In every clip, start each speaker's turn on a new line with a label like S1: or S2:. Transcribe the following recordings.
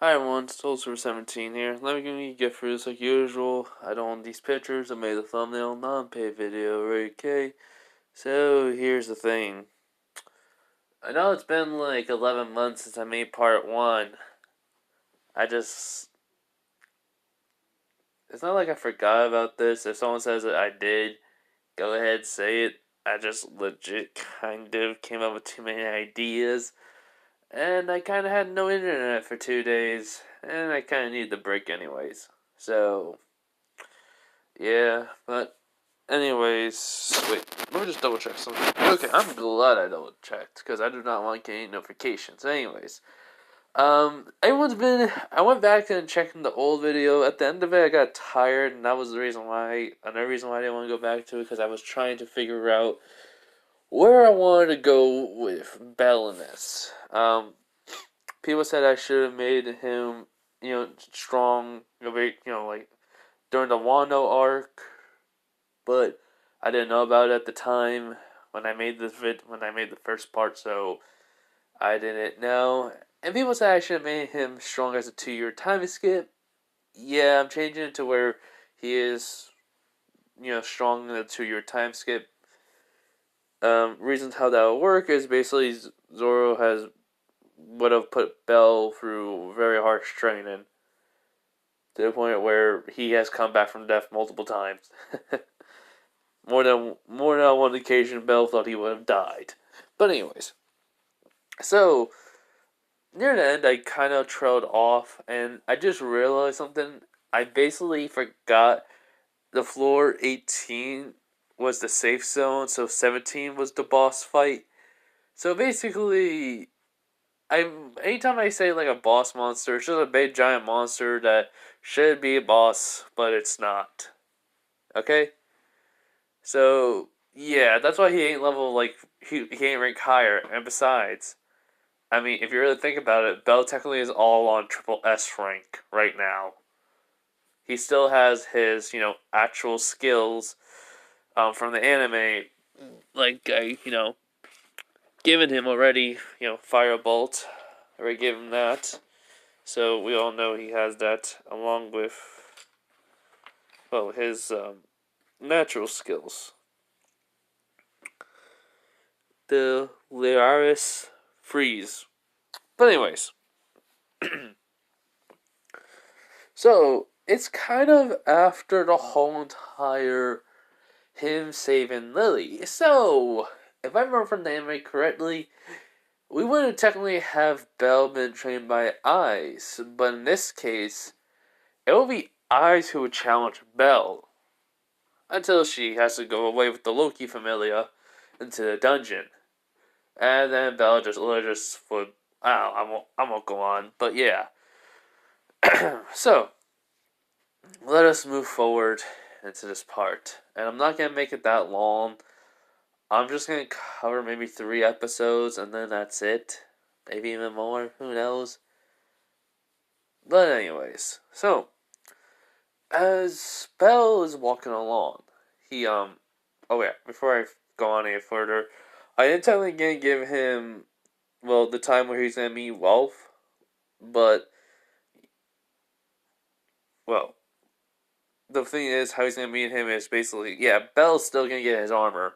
S1: Hi everyone, it's Toaster17 here. Let me give you a gift for this like usual. I don't want these pictures. I made the thumbnail non-paid video, okay? So here's the thing. I know it's been like 11 months since I made part 1. It's not like I forgot about this. If someone says that I did, go ahead, say it. I just legit kind of came up with too many ideas. And I kind of had no internet for 2 days. And I kind of needed the break anyways. So, yeah, but anyways, wait, let me just double check something. Okay, I'm glad I double checked because I do not want getting notifications. Anyways, I went back and checked the old video. At the end of it, I got tired, and that was another reason why I didn't want to go back to it because I was trying to figure out where I wanted to go with Bell in this. People said I should have made him, strong, like during the Wano arc, but I didn't know about it at the time when I made the first part, so I didn't know. And people say I should have made him strong as a 2-year time skip. Yeah, I'm changing it to where he is, strong in the 2-year time skip. Reasons how that will work is basically Zoro would have put Bell through very harsh training to the point where he has come back from death multiple times. More than on one occasion, Bell thought he would have died. But anyways, so near the end, I kind of trailed off, and I just realized something. I basically forgot the floor 18 was the safe zone, so 17 was the boss fight. So basically, anytime I say like a boss monster, it's just a big giant monster that should be a boss, but it's not. Okay? So yeah, that's why he ain't level like he ain't rank higher. And besides, I mean, if you really think about it, Bell technically is all on triple S rank right now. He still has his actual skills from the anime, like given him already. Firebolt, I already gave him that. So we all know he has that along with his natural skills. The Lyraris freeze. But anyways, so it's kind of after the whole entire him saving Lily. So if I remember from the anime correctly, we wouldn't technically have Belle been trained by Eyes, but in this case, it will be Eyes who would challenge Belle until she has to go away with the Loki Familia into the dungeon. And then Bella just would. I won't go on, but yeah. So let us move forward into this part, and I'm not gonna make it that long. I'm just gonna cover maybe 3 episodes, and then that's it. Maybe even more. Who knows? But anyways, so as Belle is walking along, he Oh yeah, before I go on any further, I am technically gonna give him the time where he's gonna meet Wolf, but well, the thing is how he's gonna meet him is basically Belle's still gonna get his armor,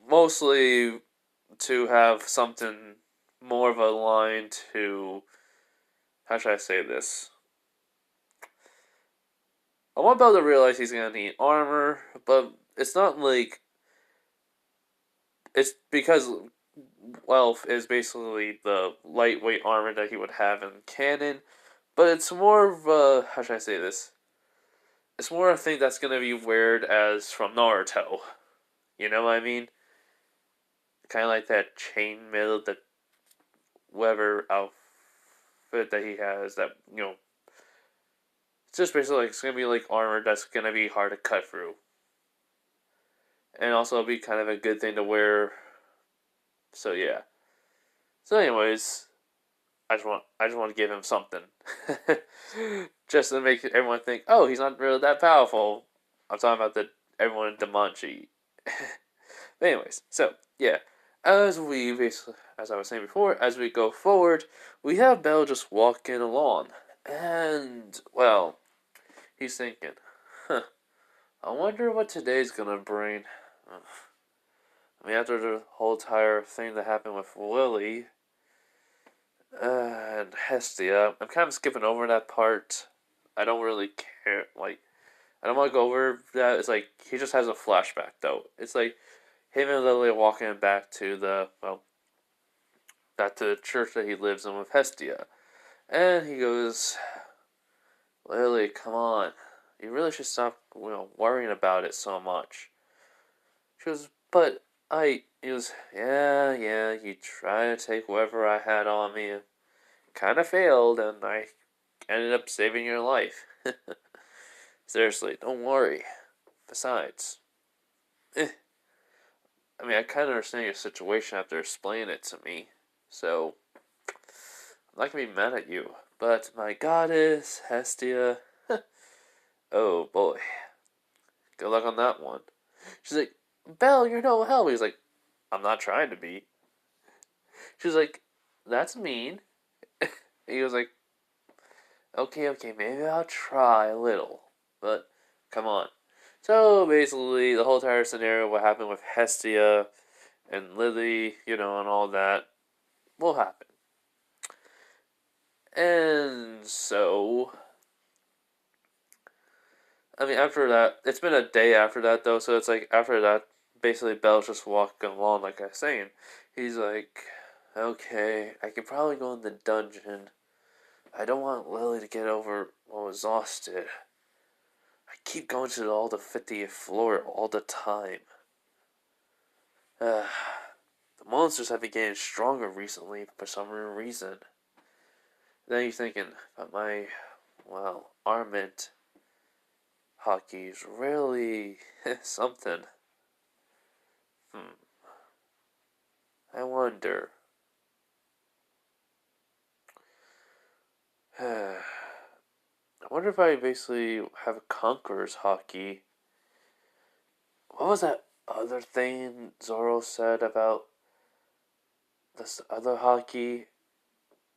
S1: mostly to have something more of a line to how should I say this? I want Belle to realize he's gonna need armor, but it's not like it's because Welf is basically the lightweight armor that he would have in canon, but it's more of a how should I say this? It's more a thing that's gonna be weird as from Naruto. You know what I mean? Kind of like that chainmail, that whatever outfit that he has. That it's just basically like it's gonna be like armor that's gonna be hard to cut through, and also it'll be kind of a good thing to wear. So yeah. So anyways, I just want to give him something, just to make everyone think, oh, he's not really that powerful. I'm talking about everyone in Damanchi. But anyways, so yeah, As I was saying before, as we go forward, we have Belle just walking along, and well, he's thinking, huh, I wonder what today's gonna bring. I mean, after the whole entire thing that happened with Lily and Hestia, I'm kind of skipping over that part. I don't really care. Like, I don't want to go over that. It's like he just has a flashback though. It's like him and Lily walking back to back to the church that he lives in with Hestia, and he goes, "Lily, come on, you really should stop, worrying about it so much." She goes, "But I," he goes, "Yeah, yeah, you try to take whatever I had on me, kind of failed, and I ended up saving your life. Seriously, don't worry. Besides, eh, I mean, I kind of understand your situation after explaining it to me, so I'm not gonna be mad at you. But my goddess, Hestia, oh boy, good luck on that one." She's like, "Belle, you're no help." He's like, "I'm not trying to be." She's like, "That's mean." He was like, "Okay, okay, maybe I'll try a little, but come on." So basically, the whole entire scenario, what happened with Hestia and Lily, and all that, will happen. And so, I mean, after that, it's been a day after that, though, so it's like, after that, basically, Belle's just walking along, like I was saying. He's like, "Okay, I can probably go in the dungeon. I don't want Lily to get exhausted. I keep going to all the 50th floor all the time. The monsters have been getting stronger recently for some reason." Then you're thinking, but armament hockey's really something. Hmm. I wonder. I wonder if I basically have Conqueror's hockey. What was that other thing Zoro said about this other hockey?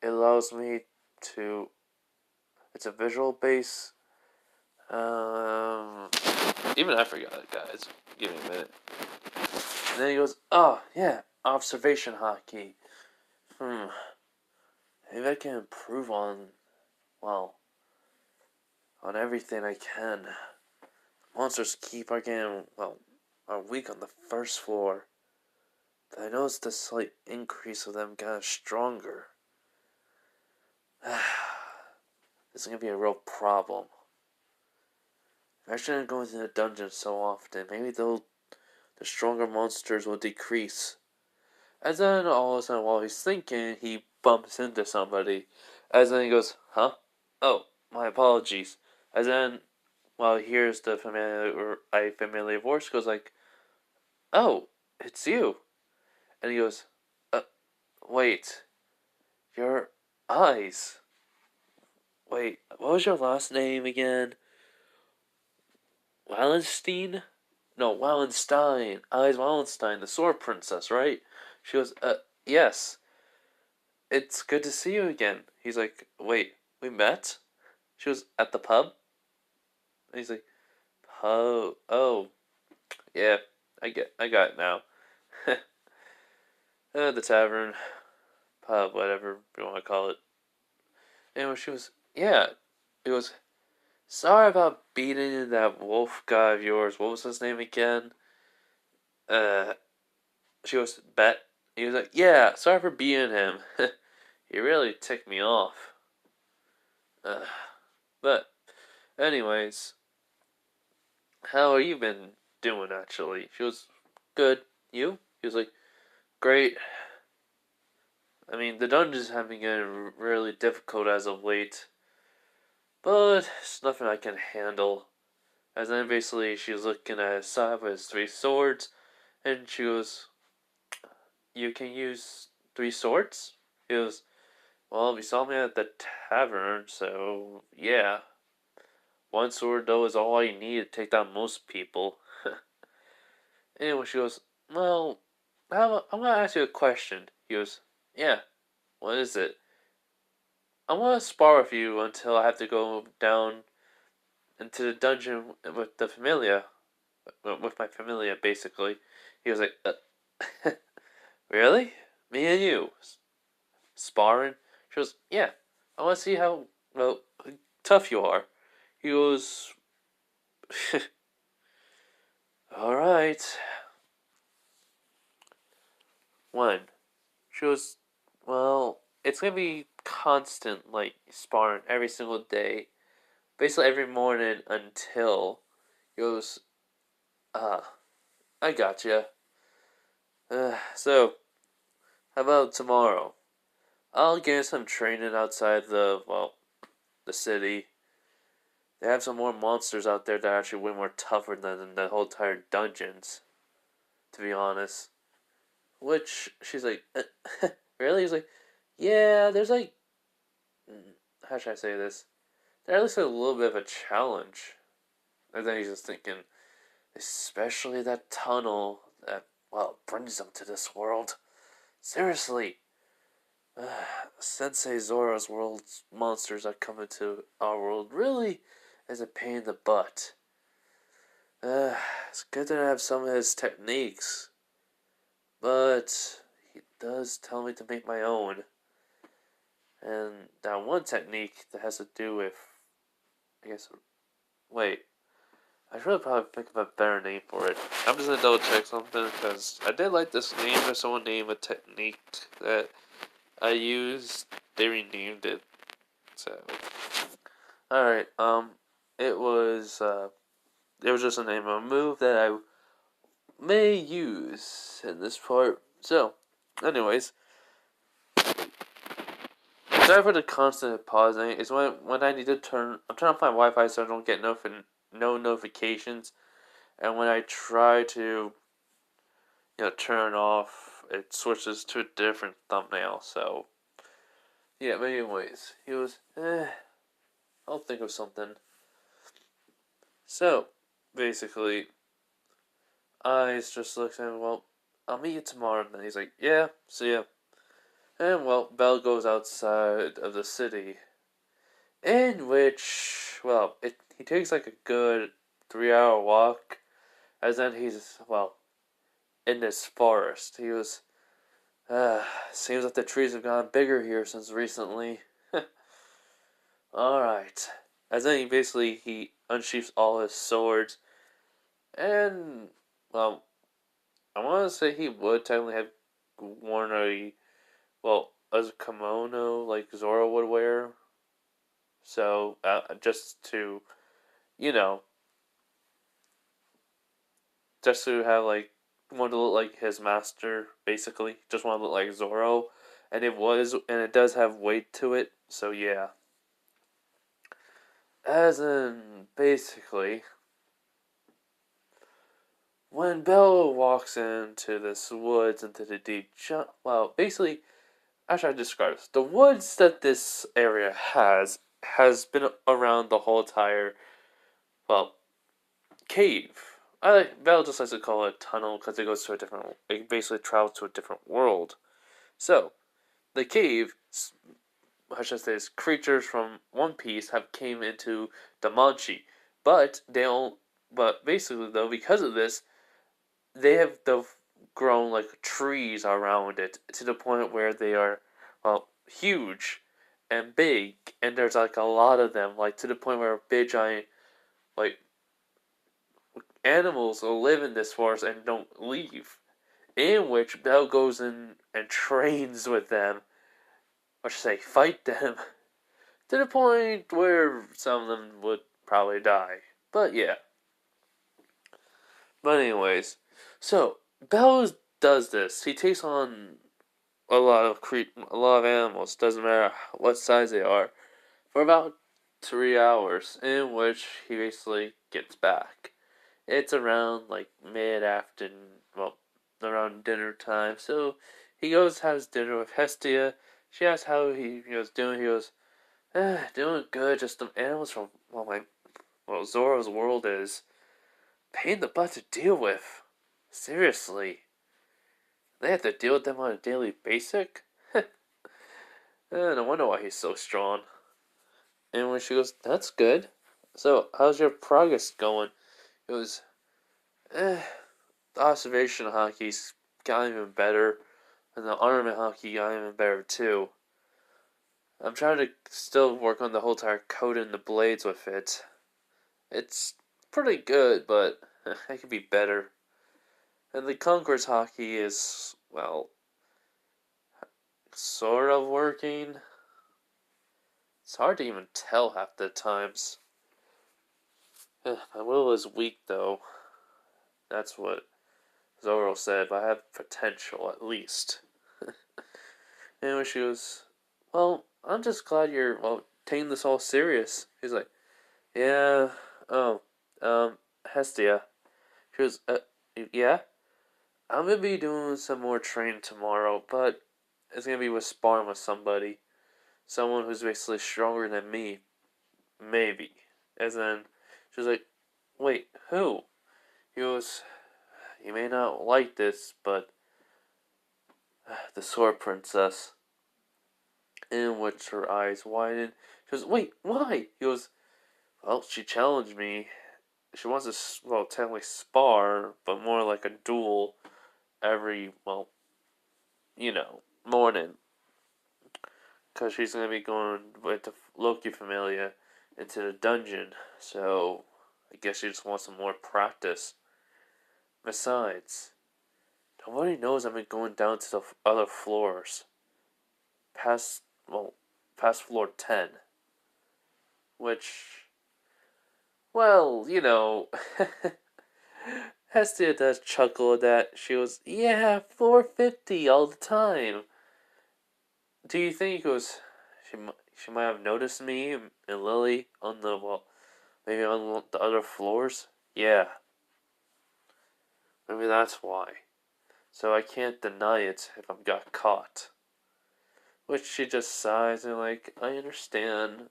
S1: It allows me to. It's a visual base. Um, Even I forgot it, guys. Give me a minute. And then he goes, "Oh yeah, observation hockey. Hmm. Maybe I can improve well, on everything I can. Monsters are weak on the first floor. But I noticed a slight increase of them getting stronger. This is gonna be a real problem. If I shouldn't go into the dungeon so often, maybe the stronger monsters will decrease." And then all of a sudden, while he's thinking, he bumps into somebody. As then he goes, "Huh? Oh, my apologies." As then, while he hears the familiar voice, goes like, "Oh, it's you." And he goes, uh, "Wait, your eyes. Wait, what was your last name again? Wallenstein? No, Wallenstein. Eyes Wallenstein, the Sword Princess, right?" She goes, yes. "It's good to see you again." He's like, "Wait, we met?" She was "At the pub?" And he's like, oh, yeah, I got it now." The tavern, pub, whatever you want to call it. And she was, "Yeah." He goes, "Sorry about beating that wolf guy of yours. What was his name again?" Uh, she goes, "Bet." He was like, "Yeah, sorry for beating him. He really ticked me off." Uh, but, anyways, how have you been doing actually? She was, "Good. You?" He was like, "Great. I mean, the dungeons have been getting really difficult as of late, but it's nothing I can handle." As then basically she's looking at his side with his three swords, and she goes, "You can use three swords?" He goes, "Well, you saw me at the tavern, so yeah. One sword, though, is all I need to take down most people." Anyway, she goes, "Well, I'm gonna ask you a question. He goes, yeah, what is it? I want to spar with you until I have to go down into the dungeon with the familia, with my familia, basically. He was like, really? Me and you? Sparring? She goes, yeah, I want to see how, well, tough you are. He goes, alright. When? She goes, well, it's gonna be constant, like, sparring every single day. Basically every morning until he goes, I gotcha. So, how about tomorrow? I'll get some training outside the city. They have some more monsters out there that are actually way more tougher than the whole entire dungeons, to be honest. Which, she's like, really? He's like, yeah, there's like, how should I say this? There's at least a little bit of a challenge. And then he's just thinking, especially that tunnel that, well, brings them to this world. Seriously, Sensei Zoro's world's monsters that come into our world really is a pain in the butt. It's good to have some of his techniques, but he does tell me to make my own. And that one technique that has to do with, I guess, wait, I should probably pick up a better name for it. I'm just gonna double check something because I did like this name, but someone named a technique that I used. They renamed it. So, all right. It was just a name of a move that I may use in this part. So, anyways, sorry for the constant pausing. It's when I need to I'm turning off my Wi-Fi so I don't get no notifications, and when I try to turn off, it switches to a different thumbnail. So yeah, but anyways, he was I'll think of something. So basically, I just looked at him. Well, I'll meet you tomorrow. And then he's like, yeah, see ya. And well, Belle goes outside of the city, in which, well, he takes like a good 3 hour walk, as then he's, well, in this forest. He was, seems like the trees have gotten bigger here since recently. Alright. As then he unsheaths all his swords, and, well, I want to say he would technically have worn a kimono like Zoro would wear. So, just to, you know, just to have like, want to look like his master, basically. Just want to look like Zoro. And it does have weight to it, so yeah. As in, basically, when Bella walks into this woods, into the well, basically, how should I describe this? The woods that this area has been around the whole entire, well, cave. Belle just likes to call it a tunnel because it goes to a different. It basically travels to a different world. So the cave, how should I say this? Creatures from One Piece have came into Damanchi, but they don't. But basically, though, because of this, they have grown like trees around it to the point where they are, well, huge and big, and there's like a lot of them, like to the point where big giant like animals will live in this forest and don't leave. In which Belle goes in and trains with them, or should I say, fight them, to the point where some of them would probably die. But yeah. But anyways, so Belle does this. He takes on a lot of animals. Doesn't matter what size they are, for about 3 hours, in which he basically gets back. It's around like mid afternoon, well, around dinner time. So he goes has dinner with Hestia. She asks how he was doing. He goes, doing good. Just the animals from Zoro's world is pain in the butt to deal with. Seriously. They have to deal with them on a daily basis. No wonder why he's so strong. And when she goes, that's good. So, how's your progress going? It was, the observation hockey's got even better, and the armament hockey got even better too. I'm trying to still work on the whole entire coat and the blades with it. It's pretty good, but it could be better. And the Concourse hockey is, well, sort of working. It's hard to even tell half the times. My will is weak, though. That's what Zoro said, but I have potential, at least. Anyway, she was, well, I'm just glad you're, well, taking this all serious. He's like, yeah, oh, Hestia. She was, yeah? I'm gonna be doing some more training tomorrow, but it's gonna be with sparring with somebody. Someone who's basically stronger than me. Maybe. And then she was like, wait, who? He goes, you may not like this, but the Sword Princess. In which her eyes widened. She goes, wait, why? He goes, well, she challenged me. She wants to, well, technically spar, but more like a duel every, well, morning. Because she's going to be going with the Loki Familia into the dungeon. So, I guess she just wants some more practice. Besides, nobody knows I've been going down to the other floors. Past, well, past floor 10. Which, well, Hestia does chuckle at that. She goes, yeah, 450 all the time. Do you think he goes, she might have noticed me and Lily on the, well, maybe on the other floors? Yeah. Maybe that's why. So I can't deny it if I got caught. Which she just sighs and like, I understand.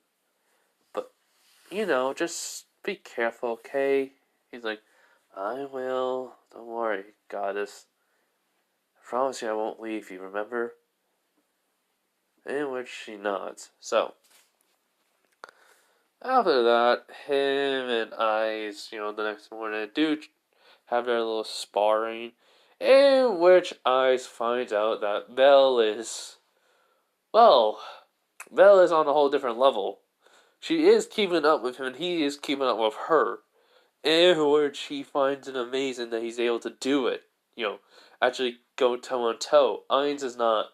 S1: But, just be careful, okay? He's like, I will. Don't worry, goddess. I promise you I won't leave you, remember? In which she nods. So, after that, him and Ice, the next morning, do have their little sparring, in which Ice finds out that Belle is, well, Belle is on a whole different level. She is keeping up with him, and he is keeping up with her. In which he finds it amazing that he's able to do it. Actually go toe on toe. Ainz is not,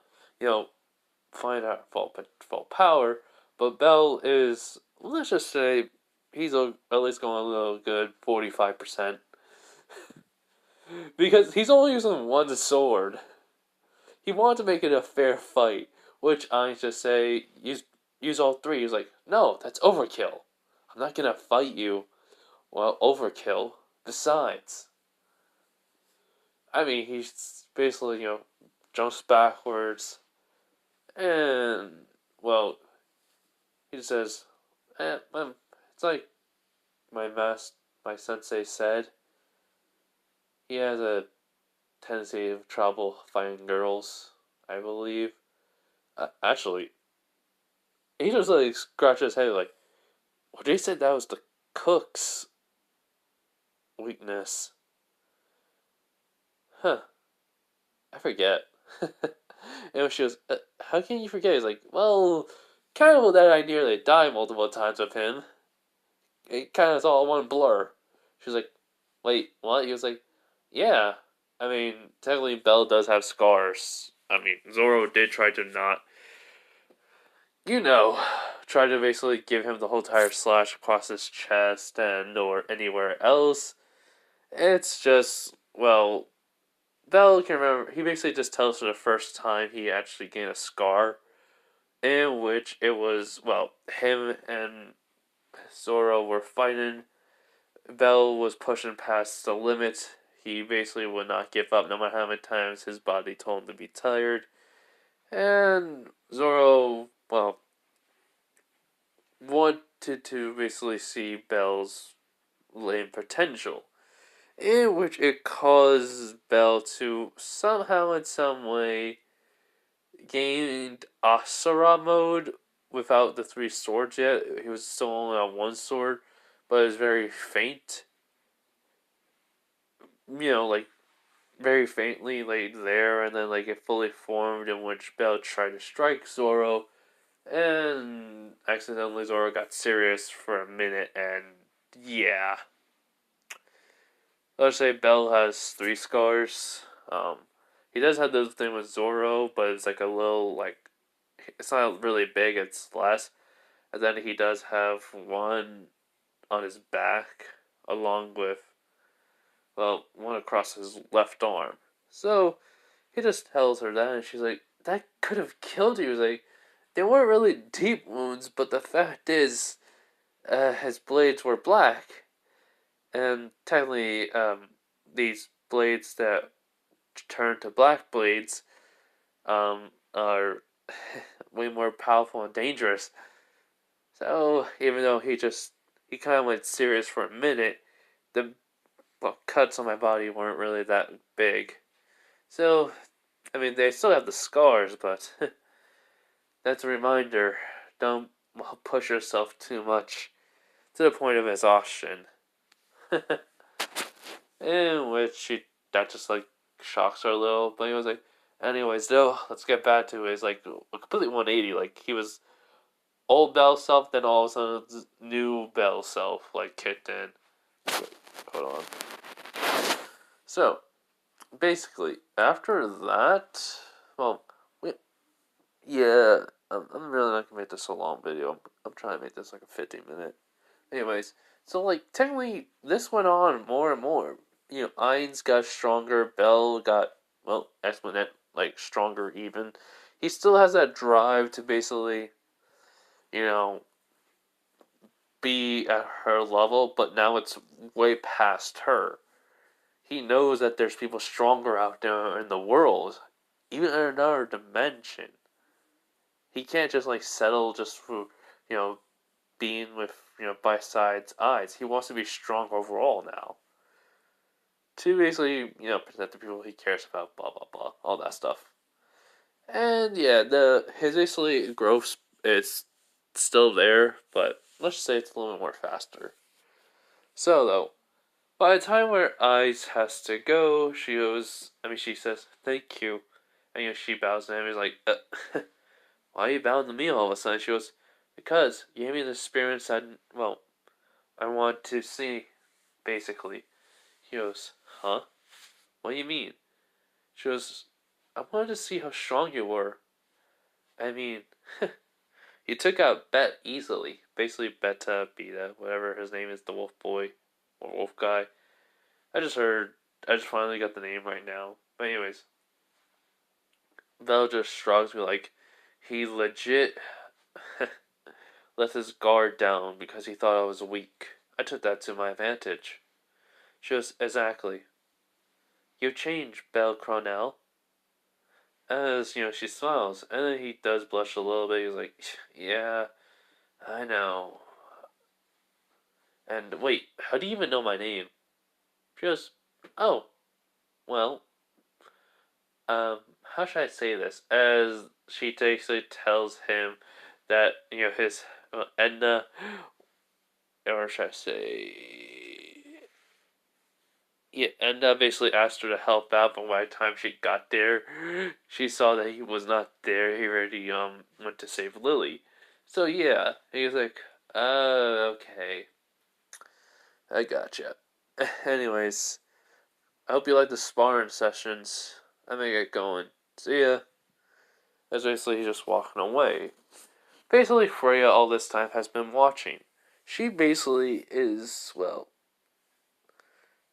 S1: find out full power, but Bell is, let's just say, he's at least going a little good 45%. Because he's only using one sword. He wanted to make it a fair fight, which I just say, use all three. He's like, no, that's overkill. I'm not gonna fight you. Well, overkill. Besides, I mean, he's basically, jumps backwards, and, well, he says, it's like my sensei said, he has a tendency of trouble finding girls, I believe. Actually, he just like scratched his head like, well, they said that was the cook's weakness. Huh, I forget. And she was, how can you forget? He's like, well, kind of that I nearly died multiple times with him. It kind of is all one blur. She was like, wait, what? He was like, yeah. I mean, technically, Belle does have scars. I mean, Zoro did try to not, you know, try to basically give him the whole entire slash across his chest and or anywhere else. It's just, well, Belle can remember, he basically just tells her the first time he actually gained a scar, in which it was, well, him and Zoro were fighting. Bell was pushing past the limit. He basically would not give up no matter how many times his body told him to be tired. And Zoro, well, wanted to basically see Bell's lane potential. in which it causes Bell to somehow in some way gain Asura mode without the three swords yet. He was still only on one sword, but it was very faint. Like very faintly like there, and then like it fully formed, in which Bell tried to strike Zoro, and accidentally Zoro got serious for a minute, and yeah. Let's say Bell has three scars. He does have the thing with Zoro, but it's like a little like it's not really big. It's less, and then he does have one on his back, along with one across his left arm. So he just tells her that, and she's like, "That could have killed you." He's like, they weren't really deep wounds, but the fact is, his blades were black, and technically, these blades that turn to black blades, are way more powerful and dangerous. So even though he kind of went serious for a minute, the cuts on my body weren't really that big. So I mean, they still have the scars, but that's a reminder: don't push yourself too much to the point of exhaustion. In which that just like shocks her a little, but he was like, anyways, though, let's get back to his like a completely 180. Like he was old Bell self, then all of a sudden new Bell self like kicked in. Wait, hold on. So basically, after that, well, we, yeah, I'm really not gonna make this a long video. I'm trying to make this like a 15-minute. Anyways, so like technically this went on more and more. Ainz got stronger, Bell got exponent like stronger even. He still has that drive to basically, you know, be at her level, but now it's way past her. He knows that there's people stronger out there in the world, even in another dimension. He can't just like settle just for, being with, by side's eyes. He wants to be strong overall now. To basically, protect the people he cares about, blah blah blah, all that stuff. And yeah, his basically growth is still there, but let's just say it's a little bit more faster. So though, by the time where Ice has to go, she says thank you, and she bows to him. He's like, why are you bowing to me all of a sudden? She goes, because you gave me the experience I want to see, basically. He goes, huh? What do you mean? She goes, I wanted to see how strong you were. I mean, you took out Bet easily. Basically, Beta, Beta, whatever his name is, the wolf boy, or wolf guy. I just finally got the name right now. But anyways, Vel just shrugs me like, he legit let his guard down because he thought I was weak. I took that to my advantage. She goes, exactly. You changed, Belle Cronell. As, she smiles, and then he does blush a little bit. He's like, yeah, I know. And wait, how do you even know my name? She goes, oh, well, how should I say this? As she basically tells him that, his Edna, or should I say, yeah, Edna basically asked her to help out, but by the time she got there, she saw that he was not there. He already went to save Lily. So yeah, he was like, okay, I gotcha. Anyways, I hope you like the sparring sessions. I'm gonna get going. See ya. As basically he's just walking away. Basically, Freya all this time has been watching. She basically is,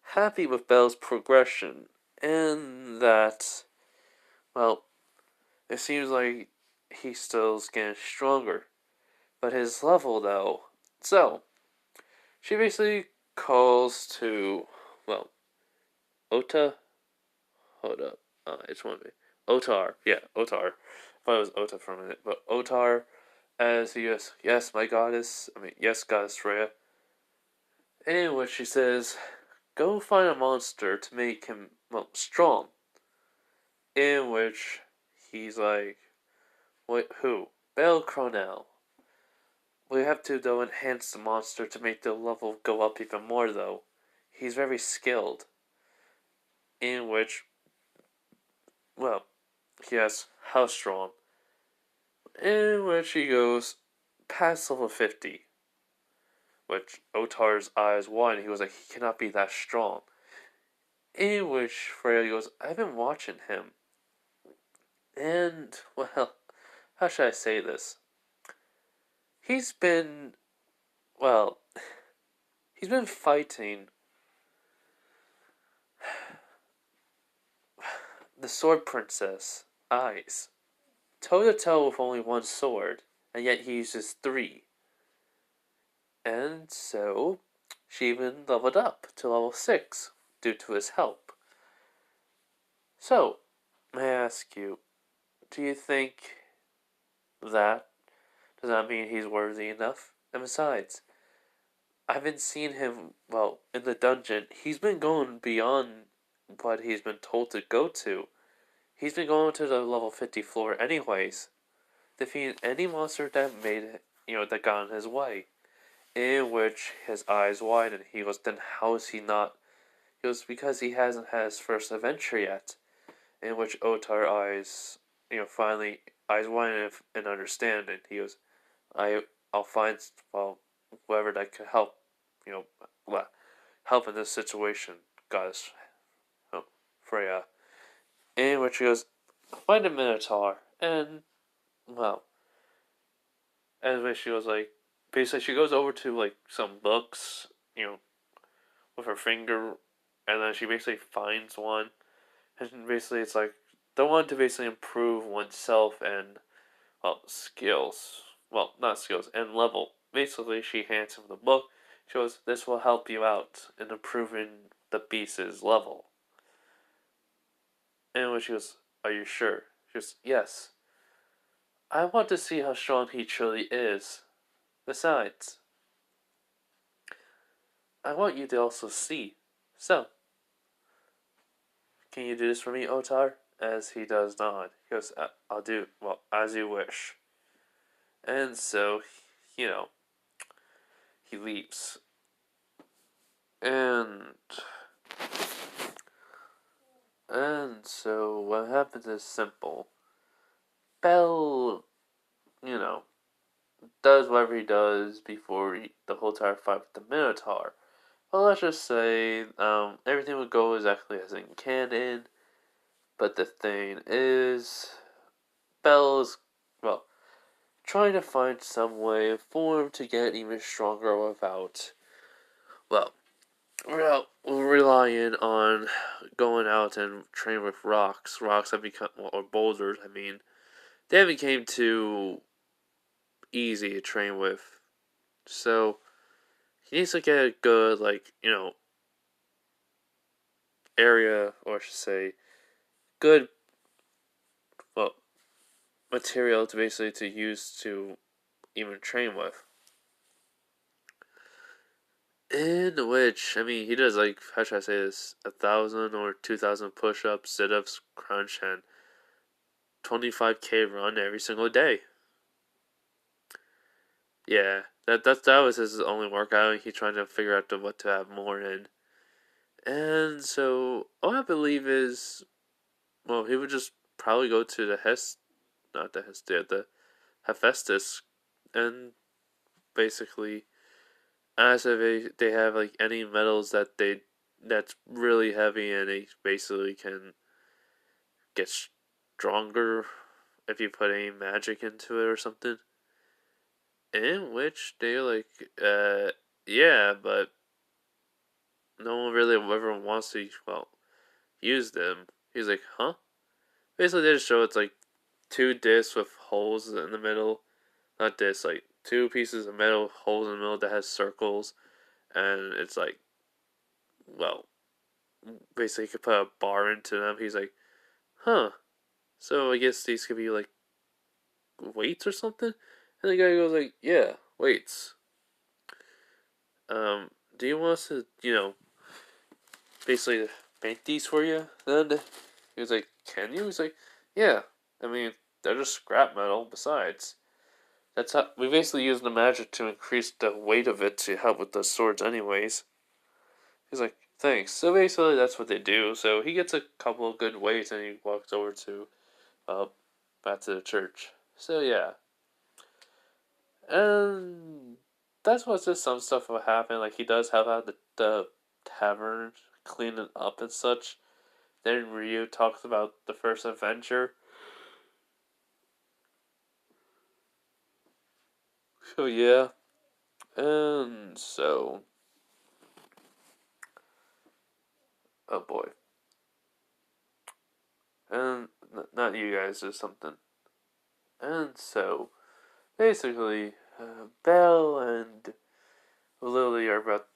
S1: happy with Belle's progression, and that, well, it seems like he still's getting stronger. But his level, though. So, she basically calls to, well, Ota? Hold up. It's one of me. Otar. Yeah, Otar. I thought it was Ota for a minute. But Otar, as he goes, yes, my goddess. Yes, goddess Freya. And what she says, go find a monster to make him, well, strong. In which he's like, wait, who? Bell Cronell. We have to, though, enhance the monster to make the level go up even more, though. He's very skilled. In which, well, he has how strong? In which he goes past level 50. Which Otar's eyes widen. He was like, he cannot be that strong. In which Freya goes, I've been watching him. And, well, how should I say this? He's been, well, he's been fighting the Sword Princess, Eyes, toe to toe with only one sword, and yet he uses three. And so, she even leveled up to level 6 due to his help. So, may I ask you, do you think that does that mean he's worthy enough? And besides, I've been seeing him, well, in the dungeon. He's been going beyond what he's been told to go to. He's been going to the level 50 floor anyways, defeating any monster that made, that got in his way. In which his eyes widened. He goes, then how is he not? He goes, because he hasn't had his first adventure yet. In which Otar eyes, finally eyes widen in understanding. He goes, I'll find, well, whoever that can help, help in this situation, goddess, Freya. In which she goes, find a Minotaur, and, well, anyway, she goes, like, basically she goes over to, like, some books, with her finger, and then she basically finds one, and basically it's, like, the one to basically improve oneself and, well, skills. Well, not skills, and level. Basically, she hands him the book. She goes, this will help you out in improving the beast's level. And when she goes, are you sure? She goes, yes. I want to see how strong he truly is. Besides, I want you to also see. So, can you do this for me, Otar? As he does nod. He goes, I'll do, well, as you wish. And so, you know, he leaps. And so what happens is simple. Bell, you know, does whatever he does before the whole entire fight with the Minotaur. Well, let's just say everything would go exactly as in canon, but the thing is, Bell's, well, trying to find some way for him to get even stronger well, without relying on going out and training with rocks. Rocks have become, or boulders, I mean, they have become too easy to train with. So, he needs to get a good, area, or I should say, good, well, material to basically to use to even train with. In which, I mean, he does how should I say this, 1,000 or 2,000 push-ups, sit-ups, crunch, and 25K run every single day. Yeah, that was his only workout. He's trying to figure out what to have more in. And so, all I believe is, well, he would just probably go to the Hephaestus, and basically ask if they have any metals that's really heavy and they basically can get stronger if you put any magic into it or something. In which they're yeah, but no one really ever wants to, well, use them. He's like, huh? Basically, they just show it's two discs with holes in the middle. Not discs, two pieces of metal, holes in the middle that has circles. And it's well, basically, you could put a bar into them. He's like, huh. So I guess these could be weights or something? And the guy goes yeah, weights. Do you want us to, basically make these for you. Then he was like, can you? He's like, yeah. I mean, they're just scrap metal. Besides, that's how we basically use the magic to increase the weight of it to help with the swords, anyways. He's like, thanks. So basically, that's what they do. So he gets a couple of good weights, and he walks over to, uh, back to the church. So yeah, and that's what just some stuff will happen. Like he does help out the tavern, clean it up and such. Then Ryu talks about the first adventure. So yeah, and so oh boy, and not you guys or something. And so basically, Belle and Lily are about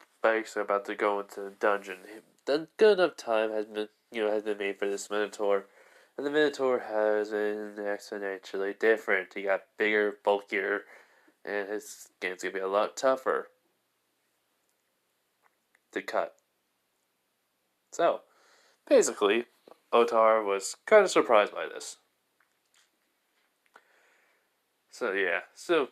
S1: to go into the dungeon. The good enough time has been made for this Minotaur, and the Minotaur has been exponentially different. He got bigger, bulkier, and his game's gonna be a lot tougher to cut. So basically, Otar was kind of surprised by this. So yeah, so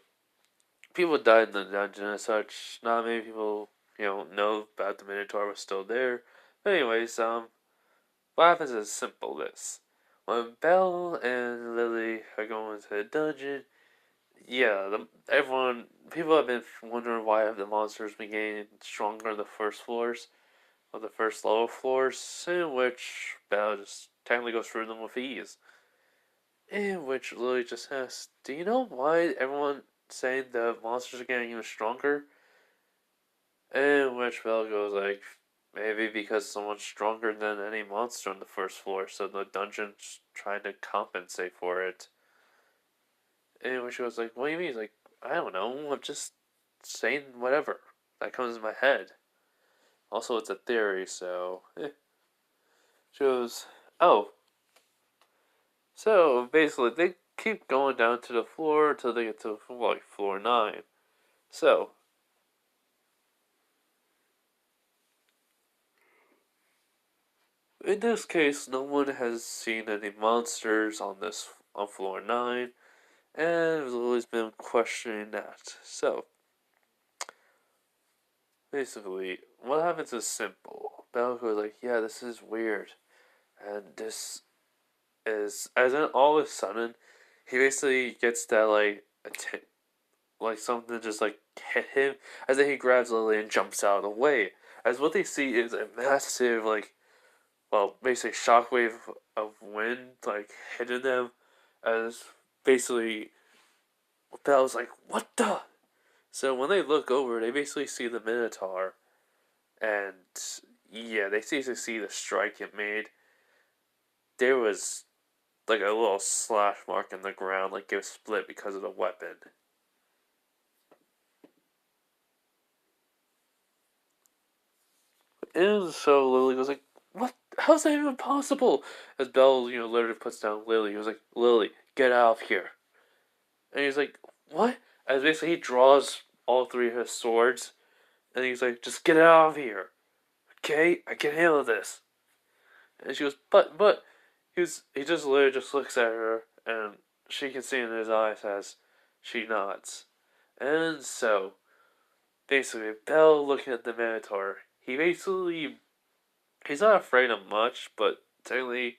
S1: people died in the dungeon and such. Not many people, know about the Minotaur was still there. But anyways, what happens is simple this. When Belle and Lily are going to the dungeon, yeah, people have been wondering why have the monsters been getting stronger on the first floors, or the first level floors, in which Belle just technically goes through them with ease. In which Lily just asks, do you know why everyone saying the monsters are getting even stronger? In which Belle goes like, maybe because someone's stronger than any monster on the first floor, so the dungeon's trying to compensate for it. And when she was like, what do you mean? He's like, I don't know, I'm just saying whatever that comes in my head. Also, it's a theory, so. She goes, oh. So, basically, they keep going down to the floor until they get to, like, floor 9. So, in this case, no one has seen any monsters on floor 9, and has always been questioning that. So, basically, what happens is simple. Belle goes like, yeah, this is weird. And this is, as in all of a sudden, he basically gets that, like something just, like, hit him. As then he grabs Lily and jumps out of the way. As what they see is a massive, like, well, basically shockwave of wind, like, hitting them. As basically, Belle's like, what the? So when they look over, they basically see the Minotaur, and yeah, they basically see the strike it made. There was like a little slash mark in the ground, like it was split because of the weapon. And so Lily was like, "What? How's that even possible?" As Belle, literally puts down Lily. He was like, "Lily, get out of here!" And he's like, "What?" As basically he draws all three of his swords, and he's like, "Just get out of here, okay? I can handle this." And she goes, but he just literally just looks at her, and she can see in his eyes as she nods. And so, basically, Belle looking at the Minotaur, he's not afraid of much, but technically,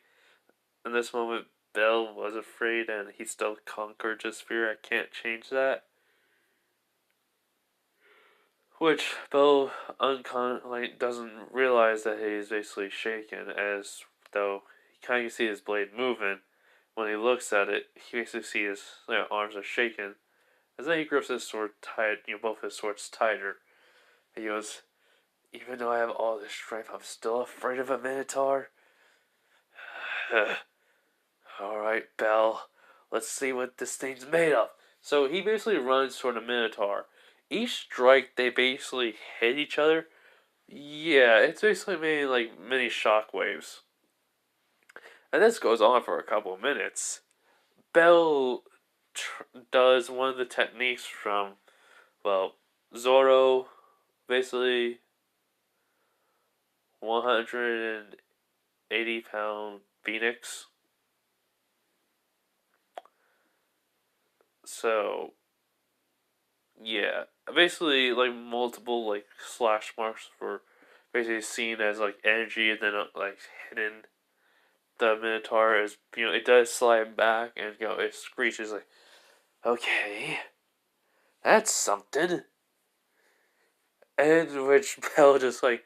S1: in this moment, Belle was afraid, and he still conquered his fear. I can't change that. Which Belle doesn't realize that he's basically shaken, as though he kind of see his blade moving. When he looks at it, he basically sees his arms are shaking. As then he grips his sword tight, both his swords tighter. He goes, even though I have all this strength, I'm still afraid of a Minotaur. Alright, Belle, let's see what this thing's made of. So he basically runs toward the Minotaur. Each strike, they basically hit each other. Yeah, it's basically made like mini shockwaves. And this goes on for a couple of minutes. Belle does one of the techniques from, well, Zoro, basically, 180-pound phoenix. So yeah, basically like multiple like slash marks were basically seen as like energy, and then like hidden. The Minotaur is, it does slide back, and it screeches like, okay, that's something. And which Bell just like,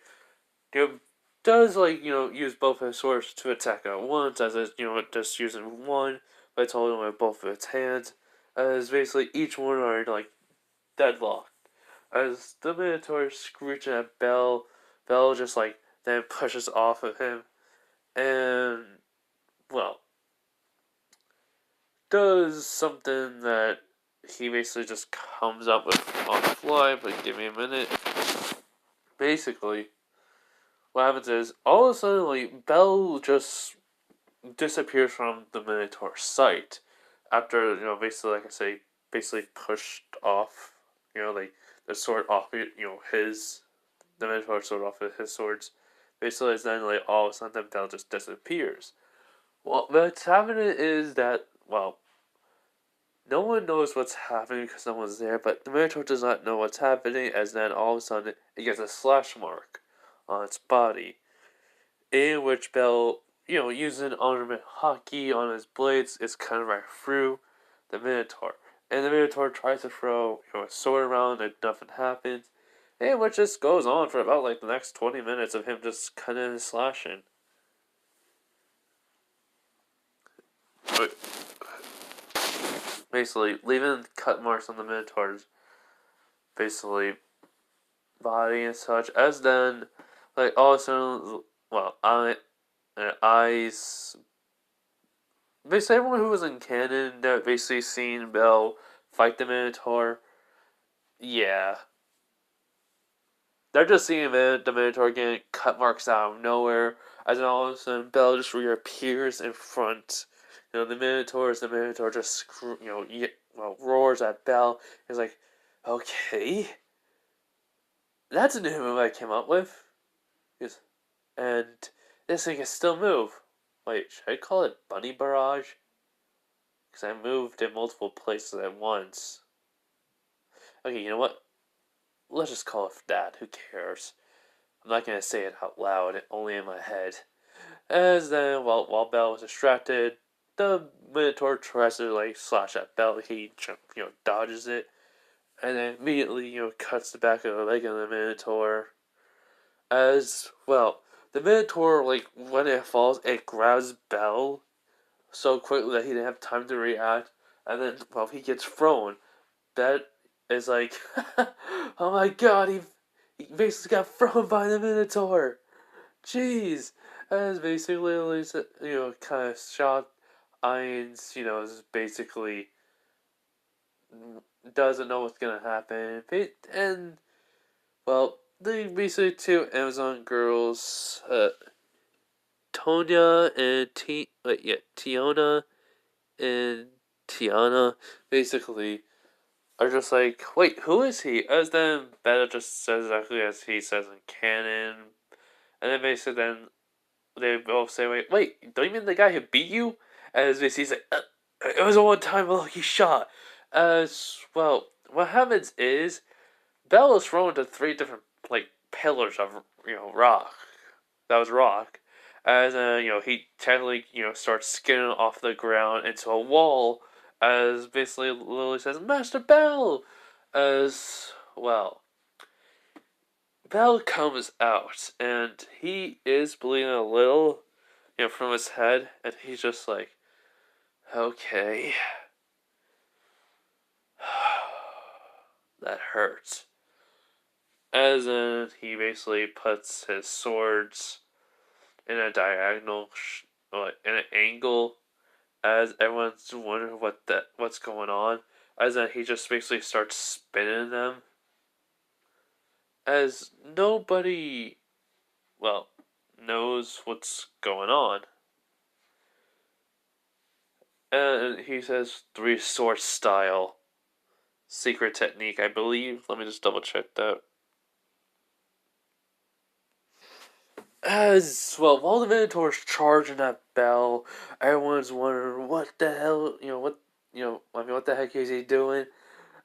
S1: you know, does like, use both his swords to attack at once, as it's, just using one, but it's holding with both of its hands, as basically each one are like deadlocked. As the Minotaur is screeching at Bell, Bell just like then pushes off of him, and well, does something that he basically just comes up with on the fly, but give me a minute. Basically, what happens is all of a sudden, like, Bell just disappears from the Minotaur's sight after, basically, like I say, basically pushed off, like the sword off, the Minotaur sword off of his swords. Basically, then, like, all of a sudden, Bell just disappears. Well, what's happening is that, well, no one knows what's happening because no one's there, but the Minotaur does not know what's happening, as then all of a sudden it gets a slash mark on its body, in which Bell, using ornament hockey on his blades, is cut right through the Minotaur. And the Minotaur tries to throw, a sword around, and nothing happens. And which just goes on for about like the next 20 minutes of him just cutting and slashing. But basically, leaving cut marks on the Minotaur's basically body and such, as then, like, all of a sudden, well, eyes. Basically, everyone who was in canon that basically seen Bell fight the Minotaur, yeah. They're just seeing the Minotaur getting cut marks out of nowhere, as then all of a sudden Bell just reappears in front. The Minotaur just, roars at Bell. He's like, okay, that's a new move I came up with. And this thing can still move. Wait, should I call it Bunny Barrage? Because I moved in multiple places at once. Okay, you know what? Let's just call it that. Who cares? I'm not gonna say it out loud, only in my head. As then, while Bell was distracted, the Minotaur tries to like slash at Bell. He dodges it, and then immediately cuts the back of the leg of the Minotaur. As well, the Minotaur, like, when it falls, it grabs Bell so quickly that he didn't have time to react, and then, well, he gets thrown. That is like, oh my god, he basically got thrown by the Minotaur! Jeez! As basically, kind of shocked. Ainz, is basically doesn't know what's gonna happen. And, well, the basically two Amazon girls, Tonya and Tiona and Tiana, basically are just like, wait, who is he? As then Beta just says exactly as he says in canon, and then basically then they both say, wait, don't you mean the guy who beat you? As basically he's like, it was a one-time lucky shot. As well, what happens is Bell is thrown into three different like pillars of rock. That was rock. As he technically starts skidding off the ground into a wall. As basically Lily says, Master Bell. As well, Bell comes out and he is bleeding a little, from his head, and he's just like, okay, that hurts. As in, he basically puts his swords in a diagonal, in an angle, as everyone's wondering what's going on. As in, he just basically starts spinning them, as nobody, well, knows what's going on. And he says three sword style, secret technique, I believe. Let me just double check that. As well, while the Minotaur's charging that bell, everyone's wondering what the hell, what the heck is he doing?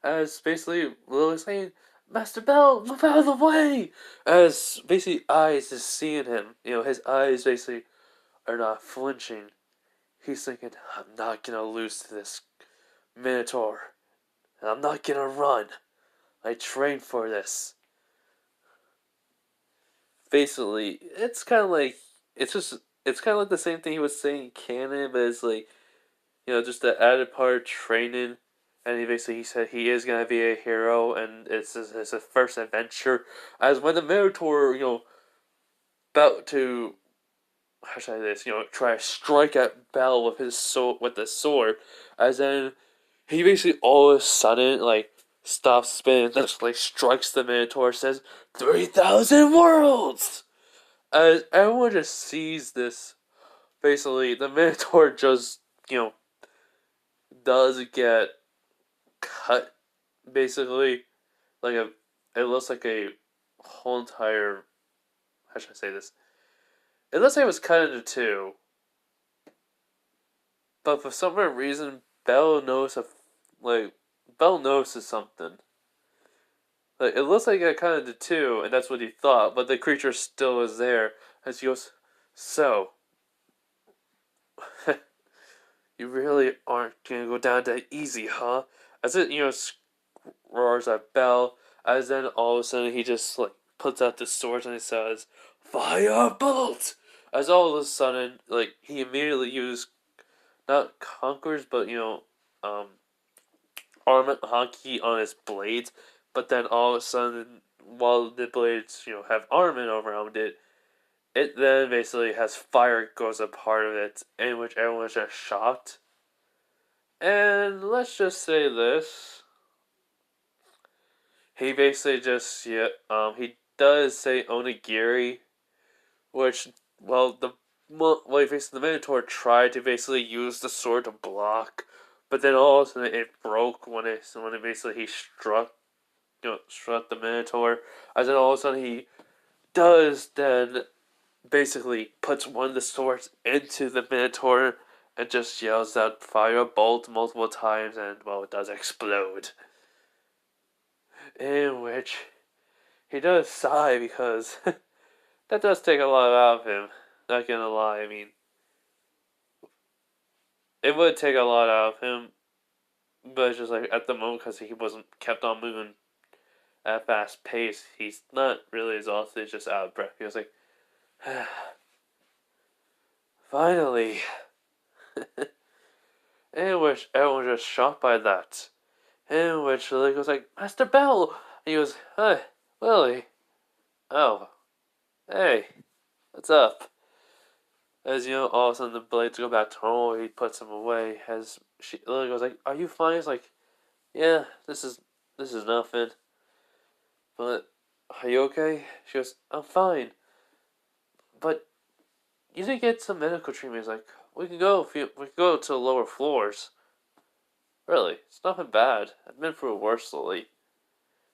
S1: As basically Lily's saying, Master Bell, move out of the way! As basically Eyes is seeing him, his eyes basically are not flinching. He's thinking, I'm not gonna lose to this Minotaur. And I'm not gonna run. I trained for this. Basically, it's kind of like it's kind of like the same thing he was saying in canon, but it's like just the added part of training. And he said he is gonna be a hero, and it's his first adventure. As when the Minotaur about to how should I say this try to strike at Bell with the sword, as then he basically all of a sudden stops spinning, just strikes the Minotaur, says 3,000 worlds. As everyone just sees this, basically the Minotaur just does get cut. Basically, it looks like a whole entire how should I say this? It looks like it was cut into two, but for some reason like Bell notices something. Like it looks like it cut into two, and that's what he thought, but the creature still is there. As he goes, so you really aren't gonna go down that easy, huh? As it roars at Bell, as then all of a sudden he just puts out the sword and he says, "Firebolt!" As all of a sudden, he immediately uses not conquers, but armament hockey on his blades. But then all of a sudden, while the blades have armament around it, it then basically has fire goes a part of it, in which everyone's just shocked. And let's just say this: he basically just he does say onigiri, which the Minotaur tried to basically use the sword to block, but then all of a sudden it broke when it basically he struck the Minotaur. As then all of a sudden he does then basically puts one of the swords into the Minotaur and just yells out "Firebolt" multiple times, and it does explode. In which he does sigh because that does take a lot out of him. Not gonna lie, I mean, it would take a lot out of him, but it's just at the moment because he wasn't kept on moving at a fast pace. He's not really exhausted; he's just out of breath. He was like, finally. In which everyone was just shocked by that. In which Lily goes like, Master Bell! And he goes, hi, Lily. Oh, hey, what's up? As all of a sudden the blades go back to normal, he puts them away. Lily goes like, are you fine? He's like, yeah, this is nothing. But, are you okay? She goes, I'm fine. But, you didn't get some medical treatment. He's like, we can go to the lower floors. Really, it's nothing bad. I've been through worse lately.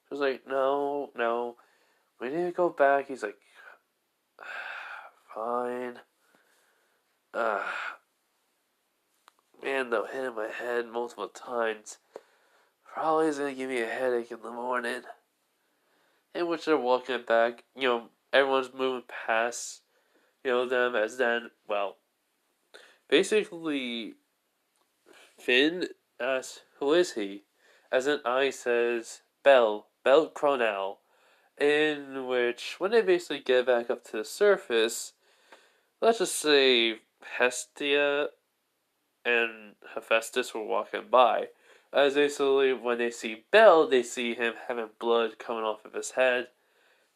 S1: She was like, no, we need to go back. He's like, fine. Man, though, hitting my head multiple times probably is gonna give me a headache in the morning. In which they're walking back, everyone's moving past, them as then, basically, Finn asks, who is he? As an eye says, Bell Cronell. In which, when they basically get back up to the surface, let's just say Hestia and Hephaestus were walking by. As basically, when they see Bell, they see him having blood coming off of his head.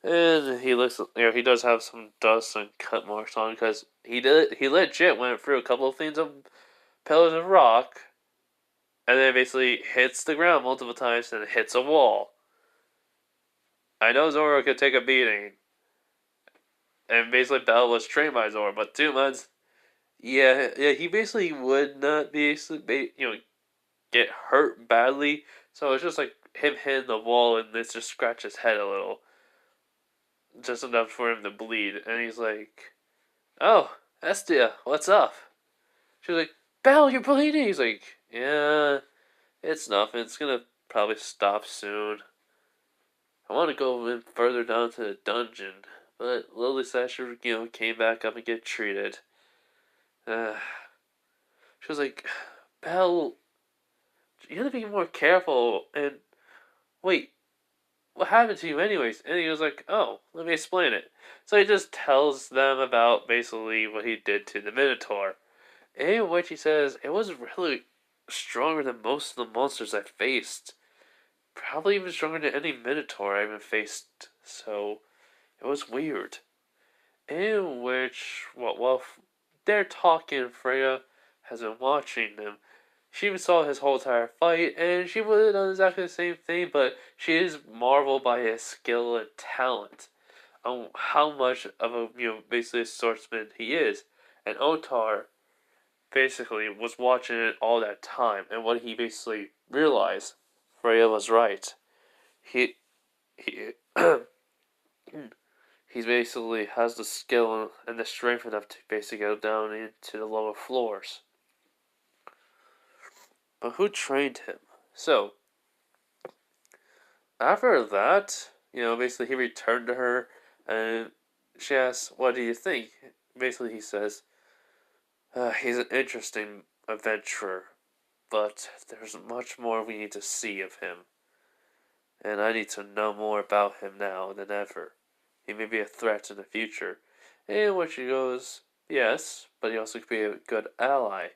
S1: And he looks, he does have some dust and cut marks on because he legit went through a couple of things of pillars of rock, and then basically hits the ground multiple times and hits a wall. I know Zoro could take a beating, and basically Bell was trained by Zoro, but 2 months, yeah, he basically would not get hurt badly. So it's just like him hitting the wall and this just scratch his head a little. just enough for him to bleed. And he's like, "Oh, Estia, what's up?" She's like, "Belle, you're bleeding." He's like, "Yeah, it's nothing. It's gonna probably stop soon. I want to go in further down to the dungeon." But Lily Sasher, came back up and get treated. Uh, she was like, "Belle, you gotta be more careful." And wait, what happened to you anyways? And he was like, "Oh, let me explain it." So he just tells them about basically what he did to the Minotaur. In which he says it was really stronger than most of the monsters I faced. Probably even stronger than any Minotaur I even faced. So it was weird. In which, while they're talking, Freya has been watching them. She even saw his whole entire fight, and she would have done exactly the same thing, but she is marveled by his skill and talent, on how much of a basically a swordsman he is. And Otar basically was watching it all that time, and what he basically realized, Freya was right. He he he basically has the skill and the strength enough to basically go down into the lower floors. But who trained him? So after that, basically he returned to her, and she asks, "What do you think?" Basically, he says, "He's an interesting adventurer, but there's much more we need to see of him. And I need to know more about him now than ever. He may be a threat in the future." In which he goes, "Yes, but he also could be a good ally.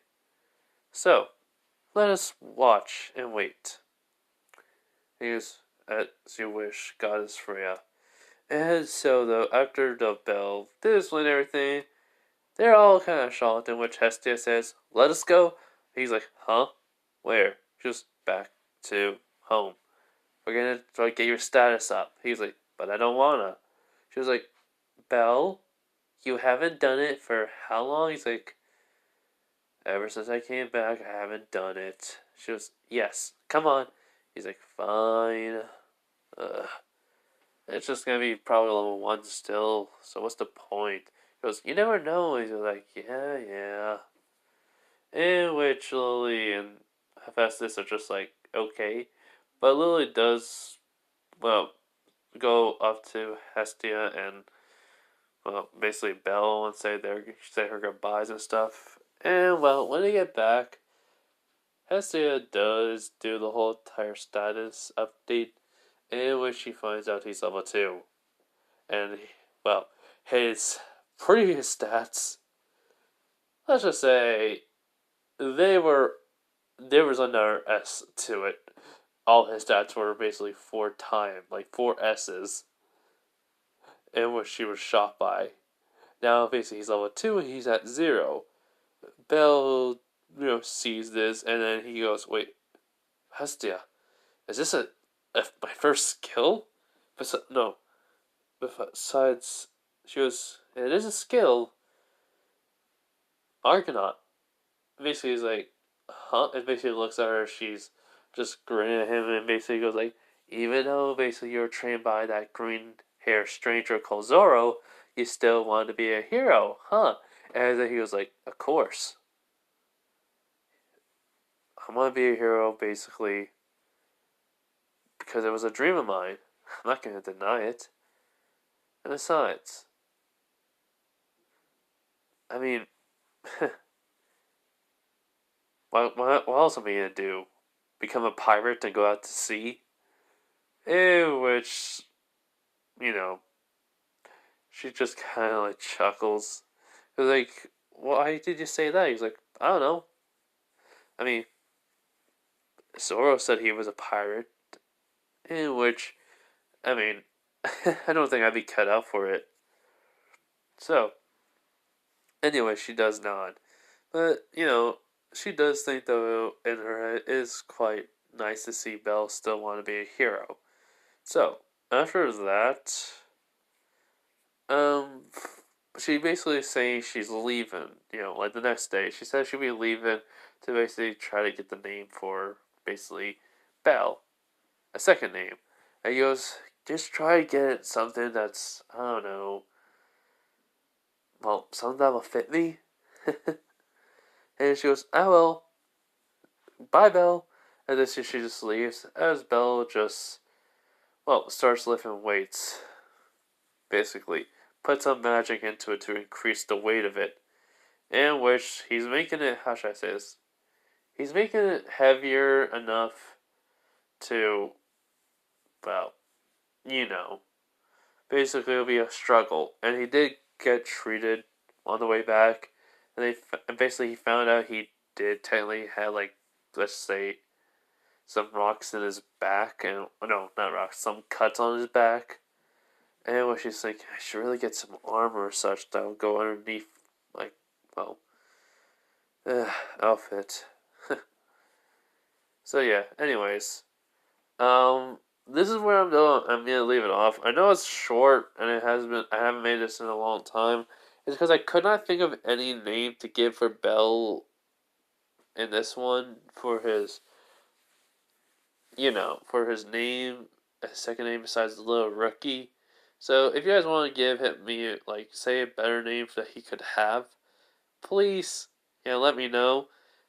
S1: So, let us watch and wait." He goes, "As you wish, Goddess Freya." And so, though, after the bell did explain everything, they're all kind of shocked, in which Hestia says, "Let us go." He's like, "Huh? Where?" "Just back to home. We're gonna try to get your status up." He's like, "But I don't wanna." She was like, "Belle, you haven't done it for how long?" He's like, "Ever since I came back, I haven't done it." She was, "Yes, come on." He's like, "Fine. Ugh. It's just gonna be probably level 1 still, so what's the point?" He goes, "You never know." He's like, "Yeah, yeah." In which Lily and Hephaestus are just like, okay. But Lily does, well, go up to Hestia and, well, basically Belle and say her goodbyes and stuff. And, well, when they get back, Hestia does do the whole entire status update, in which she finds out he's level 2. And, well, his previous stats, let's just say, they were there was another S to it. All his stats were basically 4 times, like 4 S's, in which she was shocked by. Now, basically, he's level 2 and he's at 0. Belle, sees this and then he goes, "Wait, Hestia, is this my first skill?" No, besides, she goes, "It is a skill, Argonaut." Basically, he's like, "Huh?" And basically looks at her. She's just grinning at him and basically goes like, "Even though basically you're trained by that green hair stranger called Zoro, you still want to be a hero, huh?" And then he was like, "Of course. I want to be a hero basically because it was a dream of mine. I'm not going to deny it. And besides, I mean, what else am I going to do? Become a pirate and go out to sea?" In which, you know, she just kind of like chuckles. Like, "Why did you say that?" He's like, "I don't know. I mean, Zoro said he was a pirate." In which, I mean, I don't think I'd be cut out for it. So, anyway, she does nod. But, she does think, though, in her head, it is quite nice to see Belle still want to be a hero. So, after that, um, she basically is saying she's leaving. Like the next day, she says she'll be leaving to basically try to get the name for basically Belle, a second name. And he goes, just try to get something that's, I don't know, well, something that will fit me. And she goes, "I will. Bye, Belle." And then she just leaves as Belle just, well, starts lifting weights. Basically, put some magic into it to increase the weight of it. In which he's making it, how should I say this? He's making it heavier enough to, well, you know, basically it'll be a struggle. And he did get treated on the way back. And basically he found out he did technically have, like, let's say, some rocks in his back. And, no, not rocks, some cuts on his back. And what she's thinking, I should really get some armor or such that will go underneath, like, well, outfit. So yeah, anyways. This is where I'm gonna leave it off. I know it's short and I haven't made this in a long time. It's because I could not think of any name to give for Bell in this one for his, for his name, a second name besides the little rookie. So if you guys want to give me, like, say a better name that he could have, please, let me know.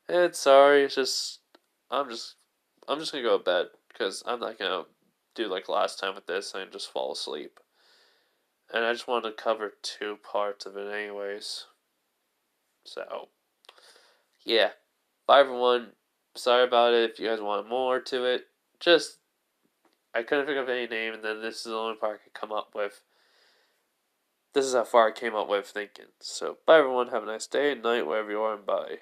S1: And sorry, it's just I'm just I'm just gonna go to bed because I'm not gonna do like last time with this and just fall asleep. And I just want to cover two parts of it anyways. So yeah, bye everyone. Sorry about it. If you guys want more to it, just I couldn't think of any name, and then this is the only part I could come up with. This is how far I came up with thinking. So bye everyone. Have a nice day, night, wherever you are, and bye.